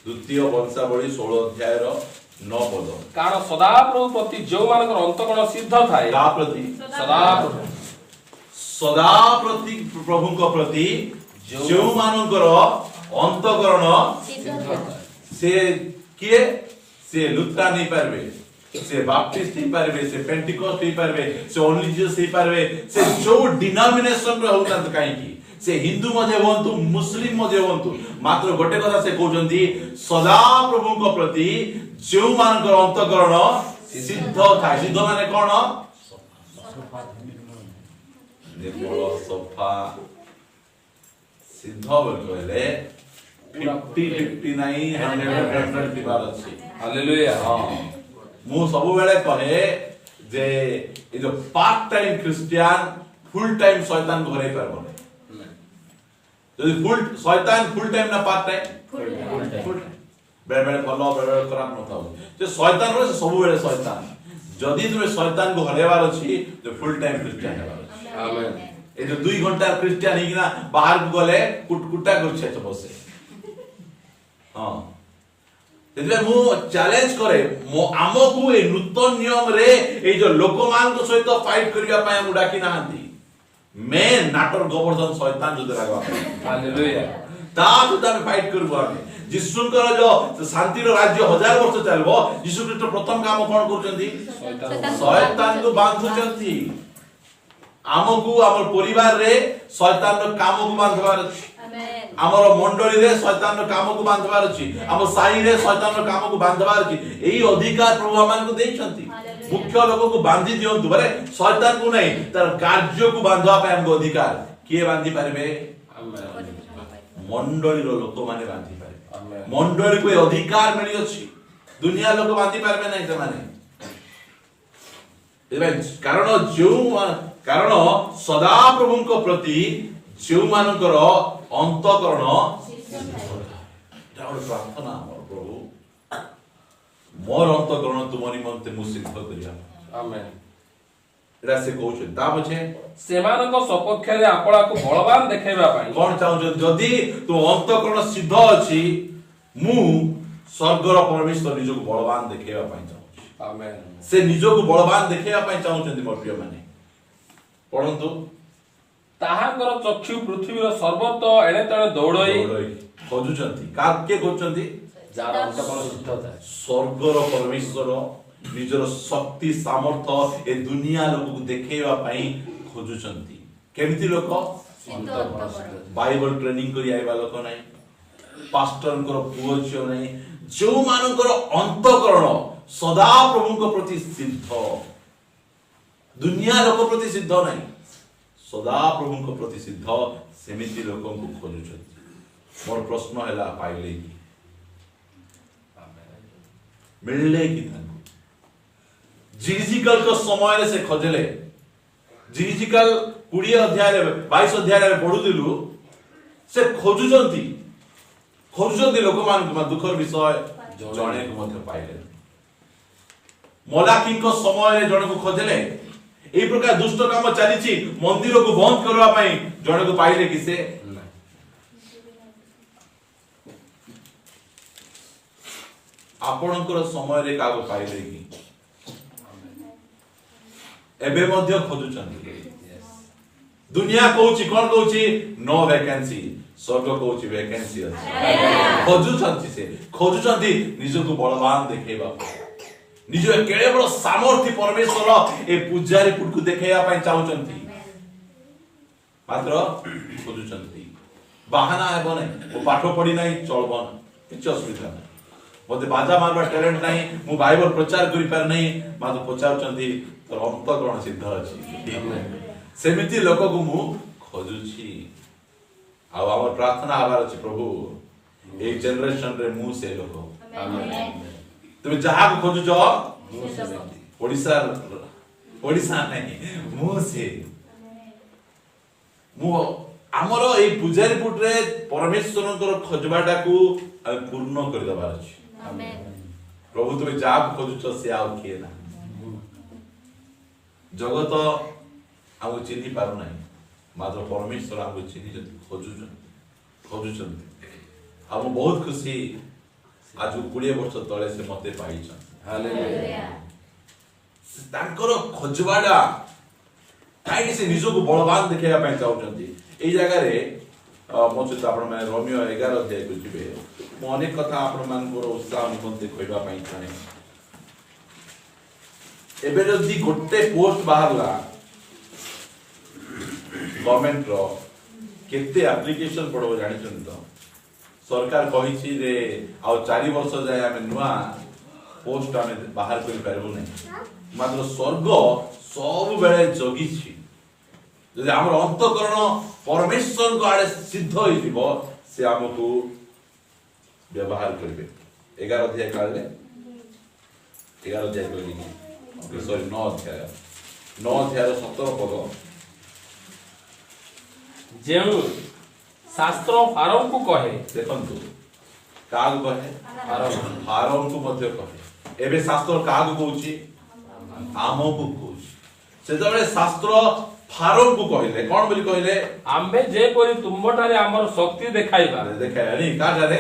द्वितीय वंशावली 16 अध्याय 9 पद। कारण सदाप्रभु प्रति जो मानकर अंतकरण सिद्ध थाए का प्रति सदा प्रति प्रभु को प्रति जो मानकर अंतकरण से किए से लुथरा नहीं पारबे, से बाप्टिस्ट नहीं पारबे, से पेंटिकोस्ट नहीं पारबे, से ओनली जीसस नहीं पारबे, से जो डिनोमिनेशन रे होता काई की से हिंदू मध्ये होंतु मुस्लिम मध्ये होंतु मात्र गोटे कथा से कहउचंती सदा प्रभु को प्रति जो मानकर अंतकरण सिद्ध था। सिद्ध माने कोन? निर्मल सफा सिद्ध बोल कहले 50-50 नहीं 100% दिवार अछि। हालेलुया। हां मु सब बेले कहे जे ए जो part time Christian full time शैतान घरे परबो फुल शैतान फुल टाइम ना पार्ट टाइम फुल बेले बेले भलो बेले बेले खराब न थाउ जे शैतान रे सब बेले शैतान जदी तुमे शैतान को हरेबार अछि तो फुल टाइम क्रिश्चियन हेबार अछि। आमेन। ए जो 2 घंटा क्रिश्चियन ही ना बाहर को गले कुटकुटा करछे तो बसे। हां तेजे मु चैलेंज करे आमको ए नूतन नियम रे ए जो लोकमान को सहित फाइट करिया पाए हम डाकी नाहंती मैं नाटर गोवर्धन शैतान जो लागवा। हालेलुया। ता सुद्धा में फाइट करबो हम यीशुकर जो शांति रो राज्य 1000 वर्ष चलबो यीशु ख्रीष्ट प्रथम काम कोन करचंती शैतान को बांधुचंती। आमको हमर परिवार रे शैतान रो काम को बांधबार अछि। हमर मंडली रे शैतान रो काम को बांधबार अछि। हमर साई रे शैतान रो काम को बांधबार अछि। एही अधिकार प्रभु हमन को देइछंती मुख्य लोक को बांधी दियंतु बरे शैतान को नहीं तार कार्य को बांधवा पे हमको अधिकार किए बांधी पारबे? मंडली रो लोक माने बांधी पारबे। मंडली को अधिकार मिली अछि दुनिया लोक बांधी पारबे नहीं से माने कारण सदा प्रभु को प्रति जो मानकर अंतकरण प्रार्थना प्रभु मोर अंतकरण तुम निमंते मु सिद्ध करिया। आमेन। एरा से कहउछ ता पछे सेमानक सपक्ष रे आपला को बलवान देखेबा पाई कोन चाहू जदी तू अंतकरण सिद्ध अछि मु स्वर्गर परमेश्वर निजो को बलवान देखेबा पाई चाहू। आमेन। से निजो को बलवान देखेबा पाई चाहू छथि मोर प्रिय माने परंतु ताहांकर चक्षु पृथ्वी रो सर्वत एणे तणे दौड़ई खोजुचंती का के खोजुचंती जार अंतकरण सिद्ध था स्वर्गर परमेश्वर निजर शक्ति सामर्थ्य ए दुनिया लोक को देखेबा पाई खोजुचंती। केमिति लोक? बाइबल ट्रेनिंग करी आइबा लोक नाही, पास्टर को पुओ छियो नाही, जो मानकर अंतकरण सदा प्रभु को प्रति सिद्ध दुनिया लोक प्रति सिद्ध नाही सदा प्रभु को प्रति सिद्ध सेमिति लोक को खोजुचंती। मोर प्रश्न हैला पाइले की मिलले की थाको जिजिकल को समय रे से खोजले जिजिकल 20 अध्याय रे 22 अध्याय रे पढु दिलु से खोजुचंती लोक मान को दुखर विषय जणे को मध्य पाइले। मलाकी को समय रे जणे को खोजले ए प्रकार दुष्ट काम चलीची मंदिर को बंद करवा पई जणे को पाइले कि से आपणकर समय रे कागो पाइले कि एबे मध्य खोजुचंती। दुनिया कहूची कोन कहूची नो वैकेंसी स्वर्ग कहूची वैकेंसी अछि खोजुचंती निज को बलवान देखेबा निज केळे बड़ सामर्थ्य परमेश्वर ए पूजारी पुट को देखेबा पई चाहुचंती मात्र खोजुचंती बहाना हेबो नै ओ पाठो पढी नै चलबन किछ असुविधा नै मते बाजा मारबा टैलेंट नाही मु बाइबल प्रचार करि पार नै मातो पचाउचंती तो अंतकरण सिद्ध अछि सेमिति लोक को मु खोजुछि आ हमर प्रार्थना आबार अछि प्रभु ए जनरेशन रे मु से लोक आमेन। तुम जहा को खोजुछ ओडिसा नहीं मु से मु हमरो ए पूजारी पुट रे परमेश्वर को खोजबाटा को पूर्ण कर दबार अछि। आमेन। प्रभु तुम जहा को खोजुछ से आउ किए ना जगत हमको चिन्ही पारु नहीं मात्र परमेश्वर हमको चिन्ही खोजुछन हम बहुत खुशी आज 20 वर्ष तले से मते पाइछन हालेलुया तांकर खोजवाडा काई से निजो को बलवान देखाया ପାଇଁ चाहउछंती एई जगह रे मो सहित आपण माने रोमियो 11 अध्याय को जिबे मो अनेक कथा आपण मानकर उत्साह निमंते कहबा ପାଇଁ चाहे एबे जदी गोटे पोस्ट बाहरला गवर्नमेंट रो केते एप्लीकेशन पड़ो जानिछन तो सरकार कहिछि रे आ 4 वर्ष जाय हमें नुआ पोस्ट हमें बाहर कर पारबो नै मात्र स्वर्ग सब बेले जगिछि जदि हमर अंतकरण परमेश्वर को आड़े सिद्ध होई दिबो से हमकु व्यवहार करबे 11 अध्याय काले 11 अध्याय कहली सॉरी 9 अध्याय 17 पद जेउ शास्त्र फारम को कहे देखंतु काग कहे फारम को मध्य कहे एबे शास्त्र काग कहूची आमो को कहूची से जबे शास्त्र फारम को कहले कोन बोली कहले आम्बे जे परि तुमठारे हमर शक्ति देखाइबा देखायानी का ठारे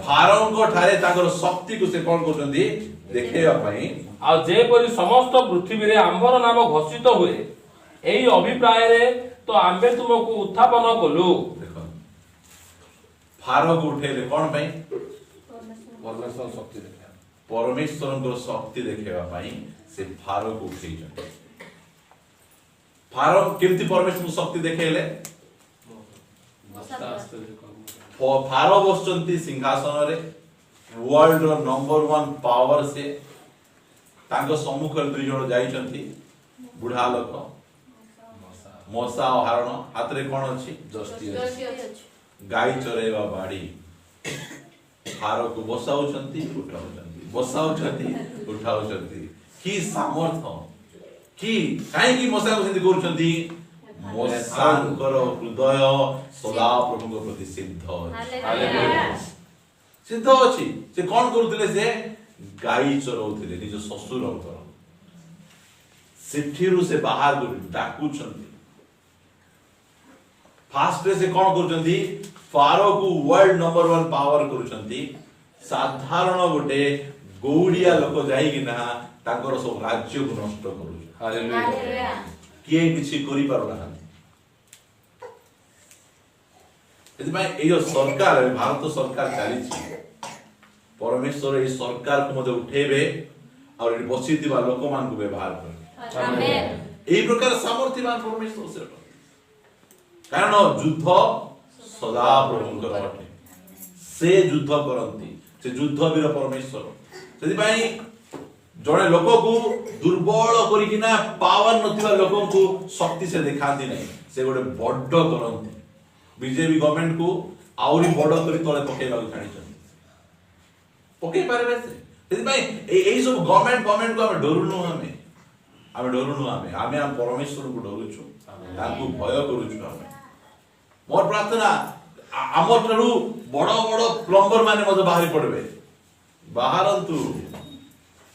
फारम को ठारे ताकर शक्ति को से कोन करजंदी देखेबा पई आ जे परि समस्त पृथ्वी रे हमर नाम घोषित हुए एई अभिप्राय रे तो आम्बे तुमको उत्थापन कलु देखो फारो को उठेले कोन पई परमेश्वर शक्ति देखा परमेश्वर को शक्ति देखेबा पई से फारो को उठेइछन फारो केमती परमेश्वर को शक्ति देखेले फारो बसचंती सिंहासन रे वर्ल्ड रो नंबर 1 पावर से तांको सम्मुख दुई जण जाइछंती बुढ़ा लोक मशा और हरण हाथ रे कोन अछि जस्ती गाय चरेवा बाड़ी फारो को बसाउछंती उठाउछंती की सामर्थ की काहे की मशा को सेंती करूछंती मशांकर हृदय सदा प्रभु को प्रति सिद्ध हालेलुया सिद्ध अछि से कोन करूथिले से गाय चरौथिले निज ससुरंकर सिठीरु से बाहर डाकुछंती फास्ट से कौन करूचंती फारो को वर्ल्ड नंबर 1 पावर करूचंती साधारण गोटे गौड़िया लोक जाई कि ना तांकर सब राज्य को नष्ट करू हालेलुया किए किछि करि पारो ना यदि भाई एयो सरकार भारत सरकार चली छी परमेश्वर ए सरकार को मते उठेबे और ए बसितिबा लोक मान को व्यवहार करबे आमेन एई प्रकार सामर्थ्यवान परमेश्वर से कारण युद्ध सदा प्रभुंकर अटे से युद्ध करंती से युद्ध वीर परमेश्वर सेति भाई जणे लोक को दुर्बल करिकिना पावर नथिबा लोक को शक्ति से दिखाती नहीं से गोटे बड्ड करंती बीजेपी गवर्नमेंट को आउरी बड़ करी तळे पकेबा चाहि छथि पके पारबे सेति भाई एई सब गवर्नमेंट को हम डरुनु हमें हम परमेश्वर को डरुछु ताकू भय करूछु हम मोर प्रार्थना आमर ठरू बड़ बड़ प्लम्बर माने मते बाहरी पड़बे बाहरंतु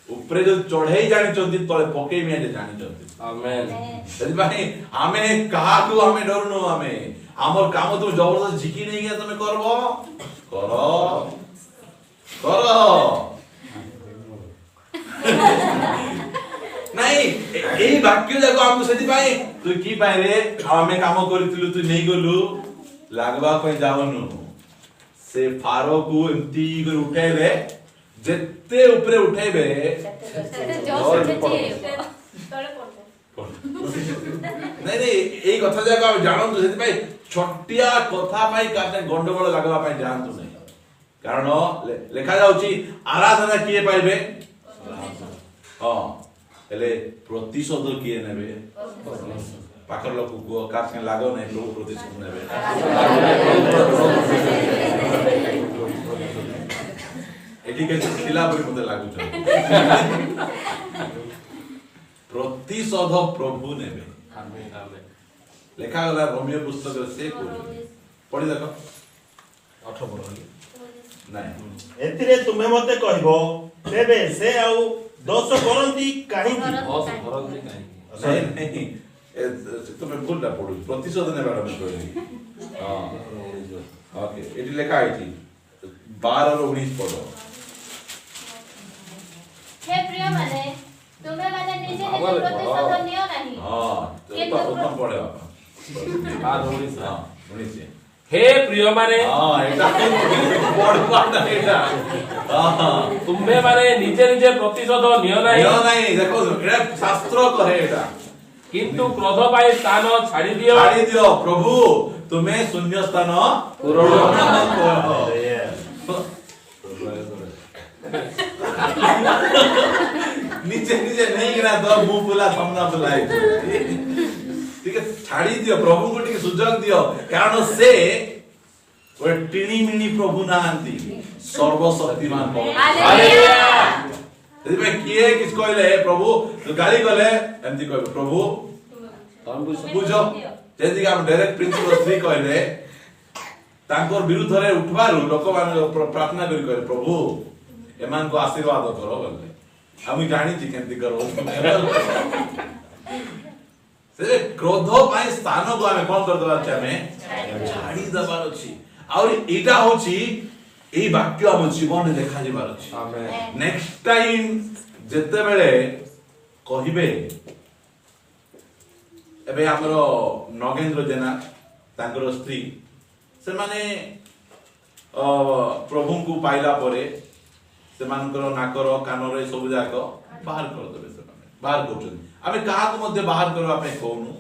ऊपर जो चढ़ई जानि चंती तळे पकेई में जानि चंती आमेन यदि भाई हमें कहा को हमें डरनो हमें आमर काम तुम जबरदस्त झिकी नहीं गया तुम करबो करो नहीं एई वाक्य जाको हम सेति भाई तू की पाए रे हमें काम करथिलु तू नहीं गलु लागबा पय जावनु से फारो को एंती कर उठाइले जेते ऊपर उठाइबे नहीं एई कथा जाको हम जानतु सेति भाई छोटिया कथा पाई काटे गंडगोल लागबा पाई जानतु नहीं कारण लेखा जाउची आराधना किए पाइबे हां हेले प्रतिशोध किए नेबे पाखर लोक को का संग लागो नै प्रभु प्रतिशोध नेबे एठी के खिला पर मते लागु छ प्रतिशोध प्रभु नेबे आमेन आमेन लेखा गला रोमियो पुस्तक से को पढि देखो 18 पढ नहीं एतिरे तुमे मते कहबो तेबे से आउ दोष करंती काहे की दोष करंती काहे नहीं नहीं तुम्हें भूल ना पड़ो प्रतिशोध ने बारे में कहली हां ओके एटी लेखा आइती 12-19 पद। हे प्रिय माने तुम्हें माने निजे निजे प्रतिशोध नियो नहीं। हां उत्तम पढ़े बापा। हां 19 हां 19 हे प्रिय माने एटा पढ़वाटा एटा तुम्हें माने निजे निजे प्रतिशोध नियो नहीं नहीं देखो एटा शास्त्र कहे एटा किंतु क्रोध पाई स्थान छाड़ी दियो प्रभु तुम्हें शून्य स्थान पूर्ण करो। नीचे नीचे नहीं गिरा तो मुंह बुला सामना बुलाए ठीक है छाड़ी दियो प्रभु को टिके सुजग दियो कारण से वो टिनी मिनी प्रभु नांती सर्वशक्तिमान प्रभु हालेलुया। यदि मैं किए किस कहले प्रभु तो गाली कहले एमती कहबे प्रभु तम बुझो जेदी हम डायरेक्ट प्रिंसिपल 3 कहले तांकर विरुद्ध रे उठबारु लोक मान प्रार्थना करी कहले प्रभु एमान को आशीर्वाद करो बोले हम जानी छी केंती करो से क्रोध पाई स्थान को हमें कोन कर दबा छै हमें छाड़ी दबार अछि और एटा होछि ए वाक्य हम जीवन में देखा जेबार अछि आमेन नेक्स्ट टाइम जते बेले कहिबे एबे हमरो नगेंद्र जेना तांकर स्त्री से माने प्रभु को पाइला परे से मानकर नाकर कानर सब जाक बाहर कर देबे से माने बाहर करछन आमे काहा को मध्य बाहर करबा पे कहनु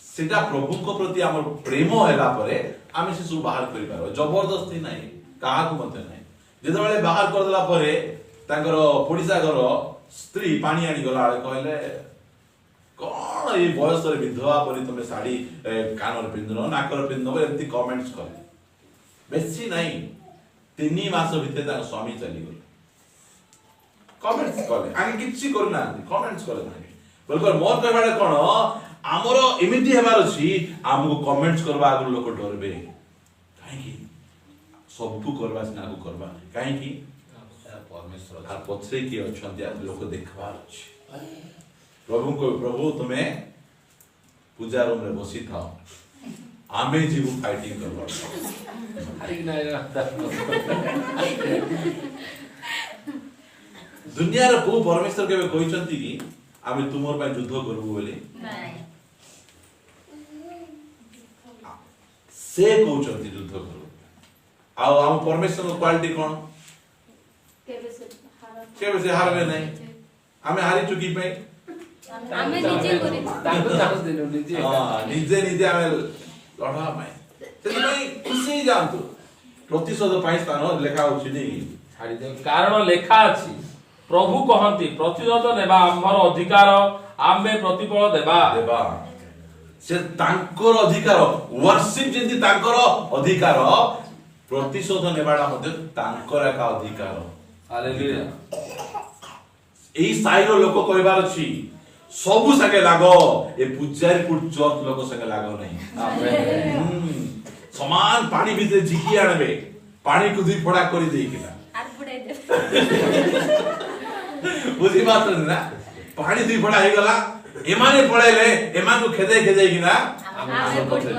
सेटा प्रभु को प्रति हमर प्रेम हैला परे आमे से सब बाहर करि पारो जबरदस्ती नहीं काहा को मध्य नहीं जेते बेले बाहर कर देला परे तांकर पडिसा घर स्त्री पानी आनी गला कहले कौन ये बयस रे विधवा परी तुमे साड़ी कानर पिंदनो नाकर पिंदनो एमती कमेंट्स करे बेसी नहीं 3 मास भितर ता स्वामी चली गले कमेंट्स करे आगे किछि करना कमेंट्स करे नाही बलकर मोर कहबाडे कोन हमरो एमिति हेबार अछि हमको कमेंट्स करबा आगु लोक डरबे काहे कि सबको करबा सिना को करबा काहे कि परमेश्वर आ पछरे की अछंती लोक देखबार अछि प्रभु को प्रभु तुम्हें पूजा रूम में बसी था आमे जीव फाइटिंग करबा दुनिया रे को परमेश्वर के कहिसंती कि आमे तुमर पय युद्ध करबो बोले नहीं से कहउचंती युद्ध करू आ हम परमेश्वर को क्वालिटी कोन केबे से हारबे नहीं आमे हारी चुकी पे आमे निजे करी ताको चांस देनो निजे निजे निजे आमे लढा पाए सेति खुशी जानतु प्रतिशोध पाई स्थान लेखा होछि नै छाड़ी दे कारण लेखा अछि प्रभु कहंती प्रतिशोध नेबा हमर अधिकार आमे प्रतिफल देबा देबा से तांकर अधिकार वर्शिप जेंति तांकर अधिकार प्रतिशोध नेबाडा मध्ये तांकर एक अधिकार हालेलुया एई साइरो लोक कहबार अछि सबु संगे लागो ए पुजारीपुर चर्च लोक संगे लागो नहीं आमेन समान पानी भीतर झिकी आनबे पानी को दुई फड़ा करी देइकिना आर बुड़ाई दे बुझी बात ना पानी दुई फड़ा हे गला एमाने पळेले एमान को खेदे किना आमे बुड़ाई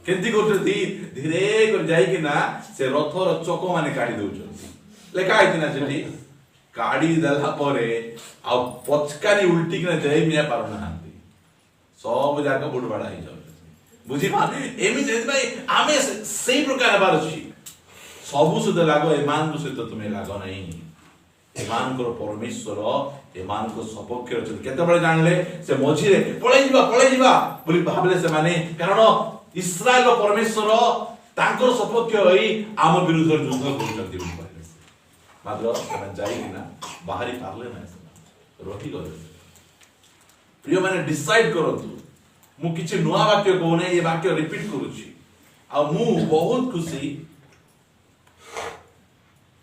केंती करथि धीरे कर जाई किना से रथर चको माने काढी दउछथि लेखा आइतिना सेठी काढी दला परे आ पचकानी उल्टी किना जाई मिया पारु नाहंती सब जाक बुडबाडा हे जाउ बुझी मा एमि जेति भाई आमे सेही प्रकार बार अछि सबु सुद लागो एमान को सहित तुमे लागो नहीं एमान को परमेश्वर एमान को सपक्ष अछि केते बळे जानले से मझी रे पळे जिबा बोली भाबले से माने कारण इस्राएल परमेश्वर तांकर सपक्ष होई आम विरुद्ध युद्ध करछथि मात्र ସେମାନେ ଯାଇକିନା ବାହାରି ପାରିଲେ ନାହିଁ ସେମାନେ ରହିଗଲେ ପ୍ରିୟ ମାନେ ଡିସାଇଡ୍ କରନ୍ତୁ ମୁଁ କିଛି ନୂଆ ବାକ୍ୟ କହୁନି ଏ ବାକ୍ୟ ରିପିଟ୍ କରୁଛି ଆଉ ମୁଁ ବହୁତ ଖୁସି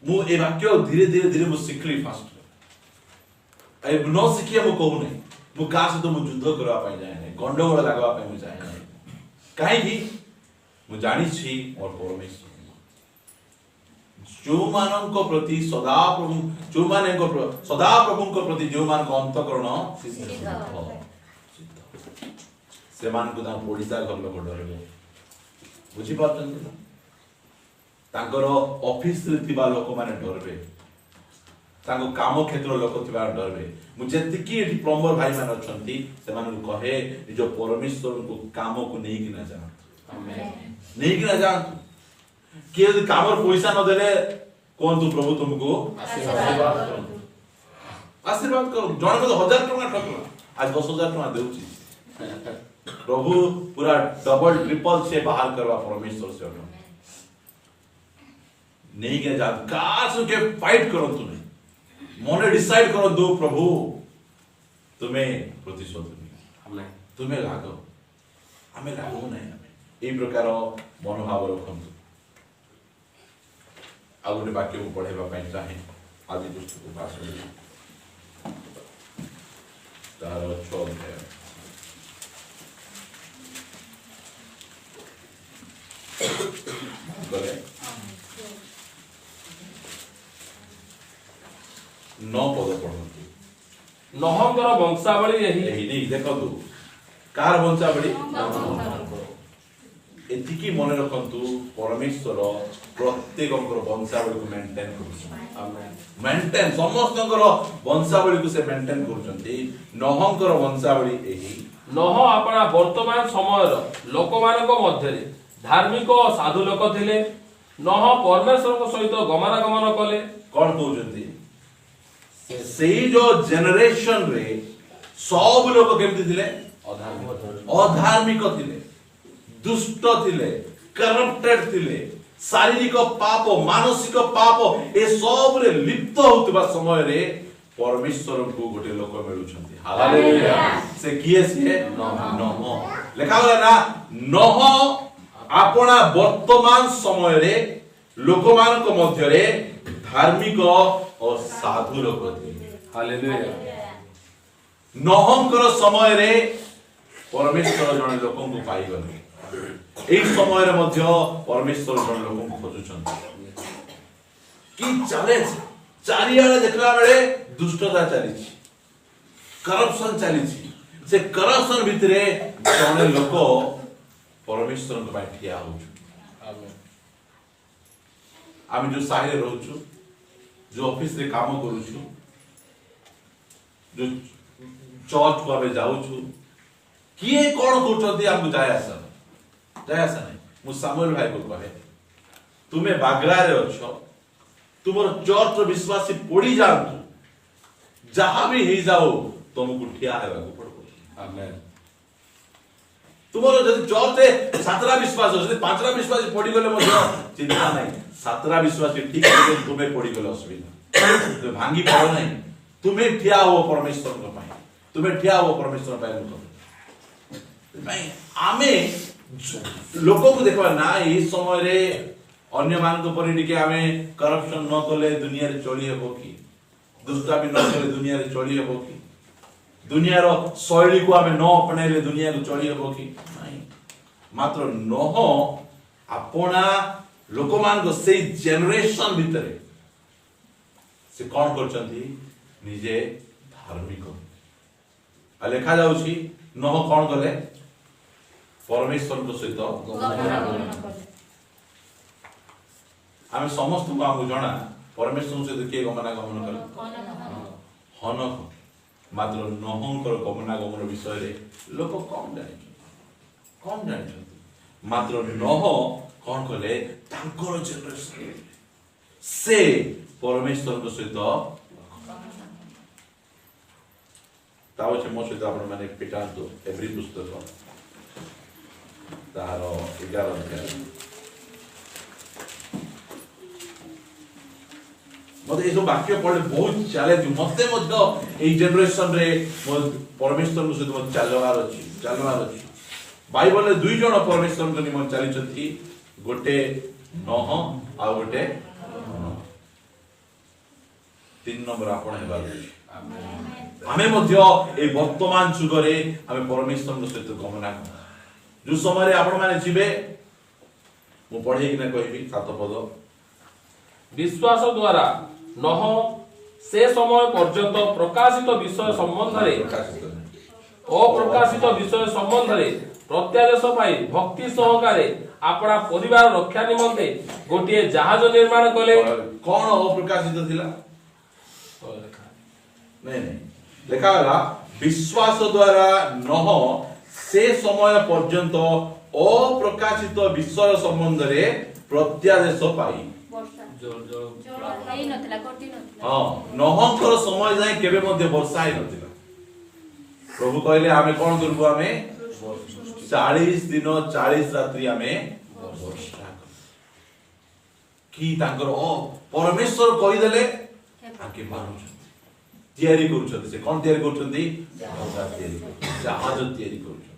ମୁଁ ଏ ବାକ୍ୟ ଧୀରେ ଧୀରେ ମୁଁ ଶିଖିଲି ଫାଷ୍ଟ ଏ ନ ଶିଖିଆ ମୁଁ କହୁନି ମୁଁ କାହା ସହିତ ମୁଁ ଯୁଦ୍ଧ କରିବା ପାଇଁ ଯାଏ ନାହିଁ ଗଣ୍ଡଗୋଳ ଲାଗବା ପାଇଁ ମୁଁ ଯାଏ ନାହିଁ କାହିଁକି ମୁଁ ଜାଣିଛି ମୋର ପରମେଶ୍ୱର जो मानक प्रति सदा प्रभु प्रति जो मान अंतकरण से मान को पड़िसा घर लोक डरबे बुझी पारछन तांकर ऑफिस रे थिबा लोक माने डरबे तांको काम क्षेत्र लोक थिबा डरबे मु जेतिकी एठी प्लम्बर भाई मान अछंती से मानु कहे जो परमेश्वर को काम को नहीं किना जा आमेन नहीं किना जा के यदि कामर पैसा न देले कोन तू प्रभु तुमको आशीर्वाद आशीर्वाद करो जण को 1000 टका ठकला आज 10,000 टका देउची प्रभु पूरा डबल ट्रिपल से बाहर करवा परमेश्वर से नहीं के जा कास के फाइट करो तुम्हें मने डिसाइड करो दो प्रभु तुम्हें प्रतिशोध आमेन तुम्हें लागो हमें लागो नहीं हमें ए प्रकार मनोभाव रखंतु आ गोटे वाक्य को पढ़ेबा पई चाहे आदि पुस्तक पास हो तार 6 अध्याय करे 9 पद पढ़ंतु नहंकर वंशावली यही एही नहीं देखंतु कार वंशावली एतिकी मने रखंतु परमेश्वर प्रत्येकଙ୍କର वंशावली को मेंटेन କରୁଛନ୍ତି आमेन मेंटेन समस्तଙ୍କର वंशावली को से मेंटेन କରୁଛନ୍ତି नहंकर वंशावली एही नह आपणा वर्तमान समयर लोकମାନଙ୍କ ମଧ୍ୟରେ धार्मिक ଓ साधु लोक ଥିଲେ नह परमेश्वरଙ୍କ ସହିତ ଗମନାଗମନ କଲେ कौन कहउଛନ୍ତି सेही जो जनरेशन रे सब लोग केमति थिले अधार्मिक थिले दुष्ट थिले करप्टेड थिले शारीरिक पाप मानसिक पाप ए सब रे लिप्त होतबा समय रे परमेश्वर को गोटे लोक मिलुछंती हालेलुया से किए से नह लेखा होला ना नह आपना वर्तमान समय रे लोकमान को मध्य रे धार्मिक और साधु लोक थिले हालेलुया नहंकर समय रे परमेश्वर जने लोकन को पाई गले एई समय रे मध्य परमेश्वर जने लोकन को खोजुछंती की चैलेंज चारियाडे देखला बेले दुष्टता चलीछि करप्शन चलीछि से करप्शन भितरे जने लोक परमेश्वर को पाई ठिया होछु आमेन आमी जो साहिरे रहउछु जो ऑफिस रे काम करूछु जो चर्च को आमे जाउछु किए कोन करछथि हमकु जाय आसा नहीं मु सामुएल भाई को कहे तुमे बागरा रे अछो तुमर चर्च रो विश्वासी पड़ी जानतु जहां भी ही जाओ तुमको ठिया हेबा को पड़बो आमेन तुमरो जदि चर्च रे सातरा विश्वास अछि पांचरा विश्वासी पड़ी गले मध्य चिंता नहीं सातरा विश्वासी ठीक है तुमे पड़ी गले असुविधा तो भांगी पड़ो नहीं तुमे ठिया हो परमेश्वर को पाई तुमे ठिया हो परमेश्वर पाई को भाई आमे लोक को देखबा ना ई समय रे अन्य मान को परि टिके आमे करप्शन न कले दुनिया रे चली हेबो की दुष्टामी न कले दुनिया रे चली हेबो की दुनिया रो शैली को आमे न अपनेले दुनिया को चली हेबो की नहीं मात्र नह आपना लोकमान को से जनरेशन भितरे से कौन करचंती निजे धार्मिक आ लेखा जाउची नह कौन कले परमेश्वर को सहित आमे समस्त को हमको जणा परमेश्वर सहित के गमनागमन कले हनक मात्र नहंकर गमनागमन विषय रे लोक कम जानि मात्र नह कौन कले तांकर जनरेशन से परमेश्वर को सहित तावचे मो सहित आपण माने पिटांतो एवरी पुस्तक तारो 11 अध्याय मते एसो वाक्य पढले बहुत चैलेंज मते मध्य एई जनरेशन रे परमेश्वर को सहित चलवार अछि बाइबल रे दुई जण परमेश्वर को निमन चली छथि गोटे नह आ गोटे तीन नंबर आपण हेबा आमे मध्य ए वर्तमान जुग रे आमे परमेश्वर को सहित गमना जो समय रे आपण माने जीवे मु पढे कि ना कहबी 7 पद विश्वास द्वारा नह से समय पर्यंत प्रकाशित विषय संबंध रे अप्रकाशित विषय संबंध रे प्रत्यादेश पाई भक्ति सहकारे अपना परिवार रक्षा निमंते गोटे जहाज निर्माण कले। कौन अप्रकाशित थिला? नहीं नहीं लिखा गला विश्वास द्वारा नह से समय पर्यंत अप्रकाशित विषय संबंध रे प्रत्यादेश पाई। हाँ नहंकर समय जाए केबे मध्य वर्षा ही नथिला। प्रभु कहले आमे कौन करबो? आमे 40 दिन 40 रात्रि आमे वर्षा कि तांकर परमेश्वर कहि देले आके मानु तैयारी करूछथि। से कोन तैयारी करूछथि? जहाज तैयारी करूछथि।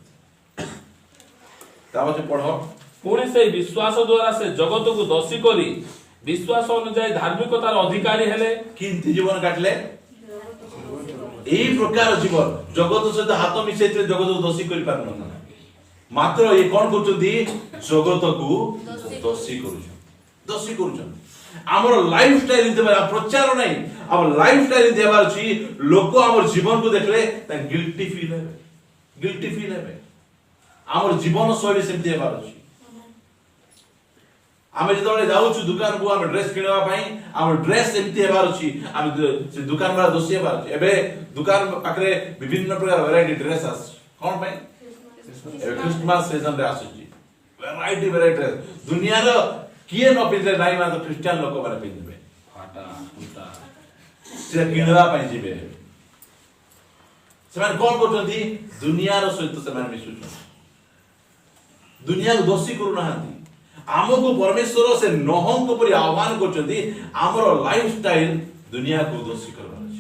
ताबते पढो पुणी से विश्वास द्वारा से जगत को दोषी करी विश्वास अनुसार धार्मिकतार अधिकारी हेले। किंति जीवन काटले एई प्रकार जीवन जगत सहित हाथ मिसेइते जगत को दोषी करि पारन ना। मात्र ये कोन करूछथि? जगत को दोषी करूछन। हमर लाइफ स्टाइल देबा प्रचार नहीं, अब लाइफ स्टाइल देबार छी। लोक हमर जीवन को देखले त गिल्टी फील हेबे। हमर जीवन शैली से देबार छी। आमे जतले जाउछु दुकान को आमे ड्रेस किनवा पई आमे ड्रेस एमती हेबार छी। आमे से दुकान वाला दोषी हेबार छी। एबे दुकान पाखरे विभिन्न प्रकार वैरायटी ड्रेस आस कोन पई? एबे क्रिसमस सीजन रे आसुची वैरायटी ड्रेस। दुनिया रो किए न पिनले नाही मा तो क्रिश्चियन लोक माने पिनबे फाटा फुटा से किनवा पई जिबे। सेमान कोन करथि? दुनिया रो सहित सेमान मिसुछ। दुनिया को दोषी करू नाहंती। आमको परमेश्वर से नहंक परि आह्वान करछथि। हमर लाइफ स्टाइल दुनिया को दोषी करबार अछि।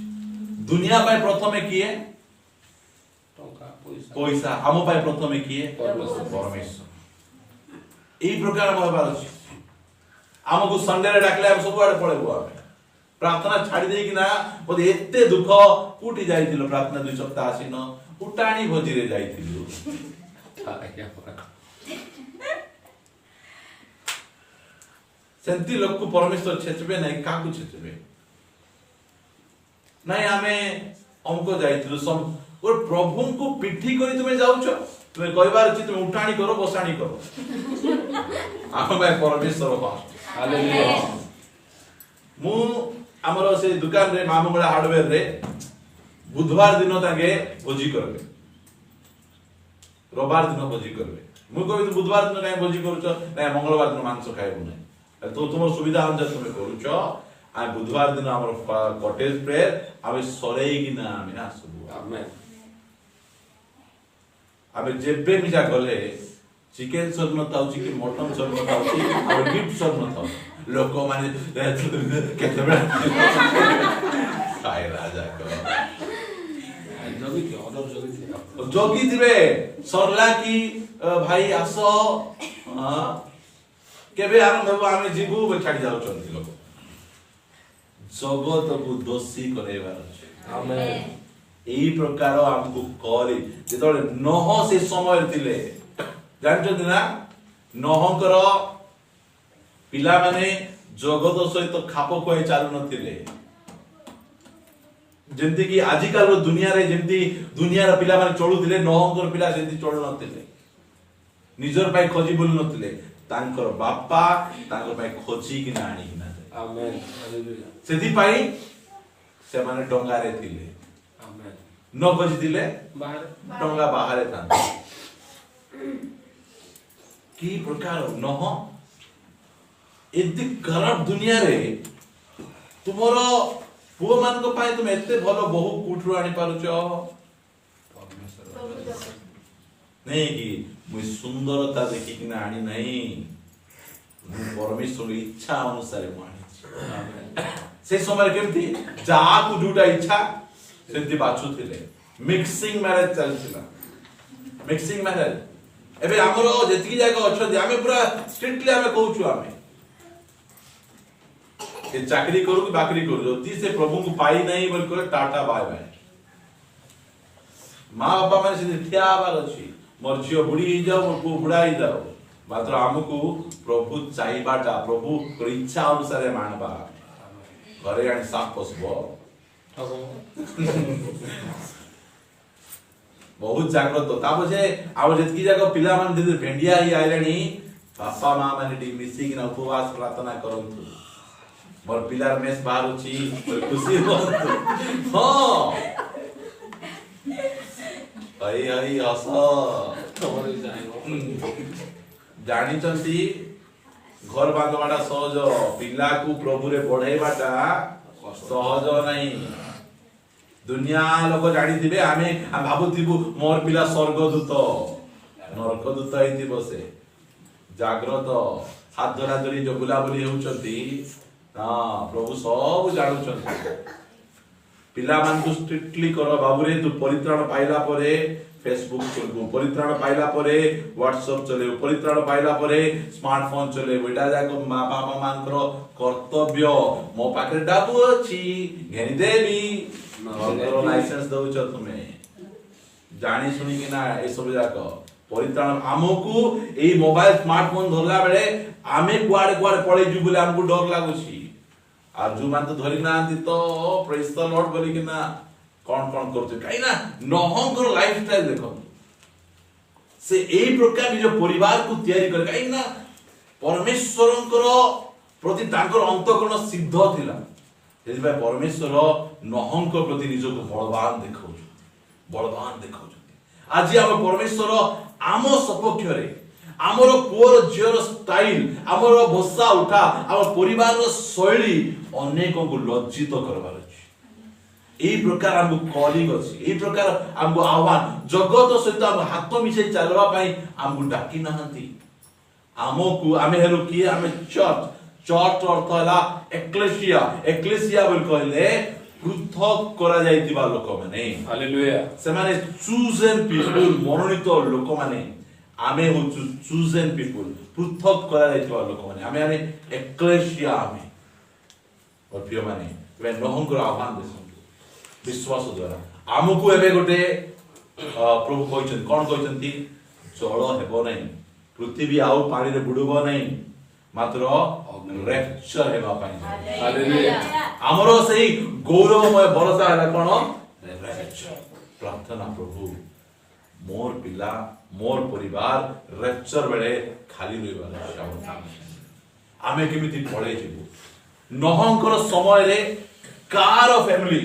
दुनिया पाए प्रथमे किए? पैसा। हम पाए प्रथमे किए? परमेश्वर। एई प्रकार हम हेबार अछि। हमको संडे रे डाकले हम सब आडे पळेबो। आमे प्रार्थना छाडी देई कि ना बोले एते दुख कुटी जाइतिलो। प्रार्थना 2 सप्ताह आसीन उटाणी भोजी रे जाइतिलो। सेंती लोक को परमेश्वर छेचबे नहीं। काकू छेचबे नहीं? आमे हमको जाइतिलो सम और प्रभु को पिठी करी तुमे जाउछो। तुमे कहबार अछि तुमे उठाणी करो बसाणी करो। आमे परमेश्वर फास्ट। हालेलुया। मु हमरो से दुकान रे मामुगला हार्डवेयर रे बुधवार दिन ताके भोजी करबे, रविवार दिन भोजी करबे। मु कहबे बुधवार दिन काहे भोजी करूछो? नहीं मंगलवार दिन मांस खाइबो नहीं। तो तुम सुविधा अनुसार तुम करूछ। आ बुधवार दिन हमर कॉटेज प्रेयर आमे सरेई कि ना आमे आसबु। आमेन। आमे जेबे मिजा गले चिकन सर्व ताउची कि मटन सर्व ताउची और गिफ्ट सर्व ताउ लोक माने केते बडा काय राजा को जोगी दिबे सरला की भाई आसो। केबे आरंभ हो आमे जीवु बे छाडी जाउ चंती लोक। जगत को दोषी करेबार अछि। आमेन। एई प्रकार हमकु करी जेतले नह से समय थिले जानछन ना नहंकर पिला माने जगत सहित खाप खोई चालु नथिले। जेंति कि आजिकाल दुनिया रे जेंति दुनिया रा पिला माने चलु थिले नहंकर पिला जेंति चलु नथिले। निजर पाई खोजी बोलु नथिले। तांकर बापा तांकर पाई खोजी कि ना आनी कि ना। आमेन। हालेलुया। सेति पाई से माने डंगा रे थिले। आमेन। न खोजी थिले बाहर डंगा बाहर था। की प्रकार नह एति खराब दुनिया रे तुमरो पुओ मान को पाए तुम एते भलो बहु कुठरो आनी पारुचो? नहीं कि मुई सुंदरता देखि कि ना आनी नहीं। परमेश्वर इच्छा अनुसार मु आनी। से समय केमती जा को जुटा इच्छा सेति बाछु थिले। मिक्सिंग मैरिज चलथिला। मिक्सिंग मैरिज एबे हमरो जेतिकी जाय को अछि आमे पूरा स्ट्रिक्टली आमे कहूछु। आमे के चाकरी करू कि बाकरी करू जति से प्रभु को पाई नहीं बोल करे टाटा बाय बाय। मां बापा माने से ठिया बार अछि मोर झियो बुढ़ी ही जाओ मोर पु बुढ़ा ही जाओ। मात्र हमको प्रभु चाहिबाटा प्रभु को इच्छा अनुसार मानबा। घरे आनी साफ पसबो बहुत जाग्रत तापछे आम जितकी जाक पिला मान दे भेंडिया ही आइलानी बापा माँ माने टी मिसी कि उपवास प्रार्थना करंतु मोर पिलार मेस बाहर छी खुशी होंतु हां आई आई हस जानी चंती घर बांधवाटा सहज पिला को प्रभु रे बढ़ाइबाटा सहज नहीं दुनिया लोक जानी थिबे आमे भाबुथिबु मोर पिला स्वर्गदूत नरकदूत आइथिबो से जाग्रत हाथ धरा धरी जो बुलाबुली होउचंती हां प्रभु सब जानुचंती पिला मान को स्ट्रिक्टली करो बाबू रे तू परित्राण पाइला परे फेसबुक चलबो परित्राण पाइला परे व्हाट्सएप चलेबो परित्राण पाइला परे स्मार्टफोन चलेबो एटा जाको मां बाबा मानकर कर्तव्य मो पाखे डाबू अछि घेनी देबी नरो लाइसेंस दउछ तुमे जानी सुनी कि ना ए सब जाको परित्राण हमकु ए मोबाइल स्मार्टफोन धरला बेले आमे कुआडे कुआडे पळे जु बोले हमकु डर लागुछि आ जो मान तो धरि नांती तो प्रेज द लॉर्ड बोली कि ना कौन कौन करते काई ना नहंकर लाइफस्टाइल देखो से एई प्रकार जो परिवार को तैयारी कर काई ना परमेश्वरंकर प्रति तांकर अंतःकरण सिद्ध थिला एहि भाई परमेश्वर नहंकर प्रति निज को बलवान देखौ आज हम परमेश्वर आम सपक्ष रे आमर पुअर झियर स्टाइल आमर बसा उठा आम परिवार शैली अनेक को लज्जित करबार अछि एई प्रकार हमको कॉलिंग अछि एई प्रकार हमको आह्वान जगत सहित हम हाथ मिसे चलवा पई हमको डाकी नहंती हमको आमे हेरो की आमे चर्च अर्थ हला एक्लेसिया बोल कहले पृथक करा जायतिबा लोक माने हालेलुया से माने चूजन पीपल मनोनीत लोक माने आमे हो चूजन पीपल पृथक करा जायतिबा लोक माने आमे एक्लेसिया आमे और प्रिय माने वे नहंकर आह्वान देसन विश्वास द्वारा आमको एबे गोटे प्रभु कहछन कोन कहछंती जल हेबो नै पृथ्वी आउ पानी रे बुडबो नै मात्र रैप्चर हेबा पाई हालेलुया हमरो सही गौरवमय भरोसा हला कोन रैप्चर प्रार्थना प्रभु मोर पिला मोर परिवार रैप्चर बेले खाली रहबा क्षमता आमे केमिति पळे जिवु नहंकर समय रे कार फैमिली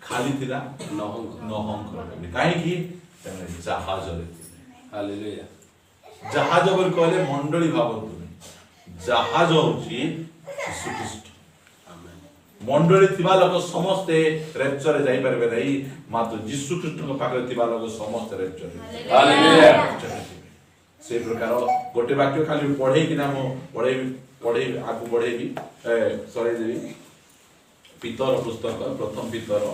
खाली थिला नहंकर फैमिली काहे की जहाज रे हालेलुया जहाज बोल कहले मंडली भाबंतु जहाज होची यीशु ख्रीष्ट आमेन मंडली थिबा लोक समस्त रैप्चर रे जाई परबे नै मात्र यीशु ख्रीष्ट को पाखरे थिबा लोक समस्त रैप्चर हालेलुया से प्रकार गोटे वाक्य खाली पढे कि ना मो पढे आगु बढ़ेबी सरे देबी पितर पुस्तक प्रथम पितर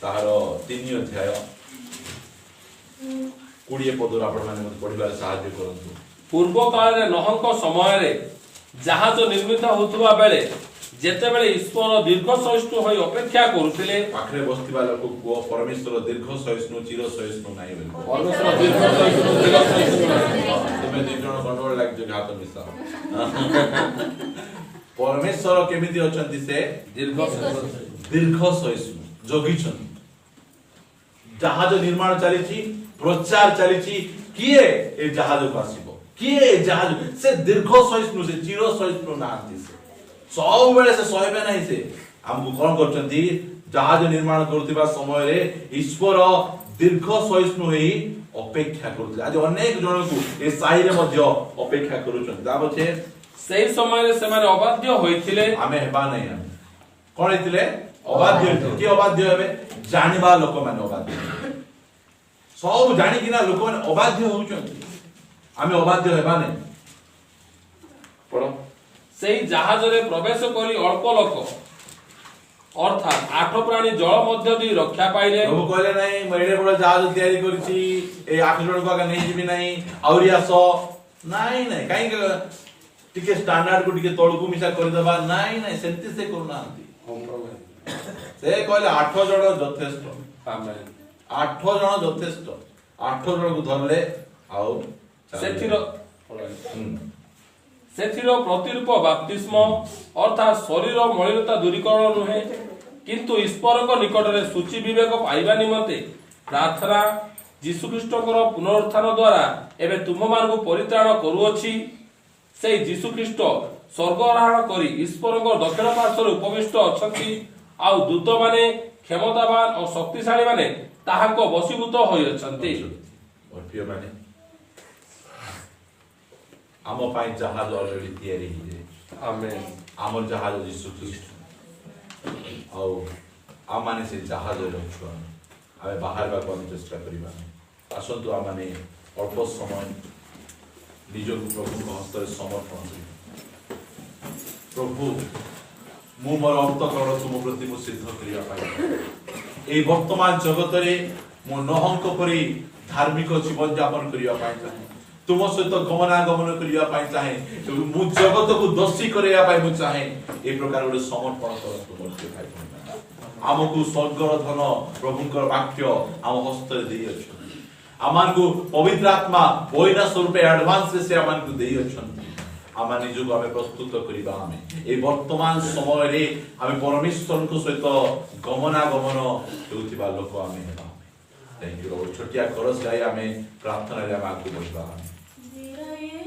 ताहार 3 अध्याय 20 पदर आपण माने मते पढिबार सहाय्य करंतु पूर्व काल रे नहंक समय रे जहाज निर्मित होतबा बेले जेते बेले ईश्वर दीर्घ सहिष्णु होई अपेक्षा करूथिले पाखरे बस्तिबा लोक को परमेश्वर दीर्घ सहिष्णु चिर सहिष्णु नाही बोल परमेश्वर दीर्घ सहिष्णु तुमे दिजण गंडोळ लाग जे हाथ मिसा परमेश्वर केमिति अछंती से दीर्घ सहिष्णु जोगिछन जहाज निर्माण चलीछि प्रचार चलीछि किए ए जहाज को आसीबो किए जहाज से दीर्घ सहिष्णु से चिर सहिष्णु नांती से सब बेले से सहबे नहीं से हमको कोन करचंती जहाज निर्माण करथिबा समय रे ईश्वर दीर्घ सहिष्णु हेई अपेक्षा करथि आज अनेक जन को ए साही रे मध्य अपेक्षा करूछन दाबछे सेही समय रे से माने अबाध्य होइथिले आमे हेबा नहीं हम कोन हेतिले अबाध्य कि अबाध्य हेबे जानिबा लोक माने अबाध्य सब जानि किना लोक माने अबाध्य होउछन आमे अबाध्य हेबा नहीं पढो सेही जहाज रे प्रवेश करी अल्प लोक अर्थात 8 प्राणी जल मध्य दी रक्षा पाइले प्रभु कहले नहीं मरेडे बड़ जहाज तयारी करछि ए 8 जण को आगे नहीं जिबि नहीं औरी आसो नहीं नहीं काई टिके स्टैंडर्ड को टिके तळकु मिसा कर दबा नहीं नहीं सेंति से करना से कहले 8 जण यथेष्ट आमेन 8 जण यथेष्ट 8 जण को धरले आउ सेथिरो प्रतिरूप बाप्तिस्म अर्थात शरीर मलिनता दूरीकरण नुहे किंतु ईश्वर निकट में सूची विवेक पाइबा निमंते प्रार्थना जीशुख्रीष्टर पुनरुत्थान द्वारा एवं तुम मान परित्राण करुअछि। से जीशुख्रीष्ट स्वर्ग आरोहण करी ईश्वर दक्षिण पार्श्व उपविष्ट अछंती आउ दूत माने क्षमतावान और शक्तिशाली माने ताहाको वशीभूत होई अछंती। और प्रिय माने आम पाई जहाज ऑलरेडी तैयारी हिजे आमेन। आमर जहाज जीशुख्रीष्ट आउ आम माने से जहाज रखु आमे बाहर बा कोन चेष्टा करिबा आसंतु आम माने अल्प समय निज प्रभु हस्तर समर्पण करिबा। प्रभु मु मोर अंतकरण तुम प्रति मु सिद्ध करिया पाई ए वर्तमान जगत रे मु नहंक परि धार्मिक जीवन यापन करिया पाई चाहे तुम सहित गमनागमन करिया पाई चाहे मु जगत को दोषी करिया पाई मु चाहे ए प्रकार गोटे समर्पण करतु मोर के भाई आमको स्वर्गर धन प्रभुंकर वाक्य आम हस्त दे अछि आमान को पवित्र आत्मा बोइना स्वरूप एडवांस से आमान को दे अछि आमा निजको आमे प्रस्तुत करिबा आमे ए वर्तमान समय रे आमे परमेश्वर को सहित गमनागमन हेउथिबा लोक आमे हेबा। Thank you Lord. छोटिया करस गाय आमे प्रार्थना रे आमे आगु बढ़िबा।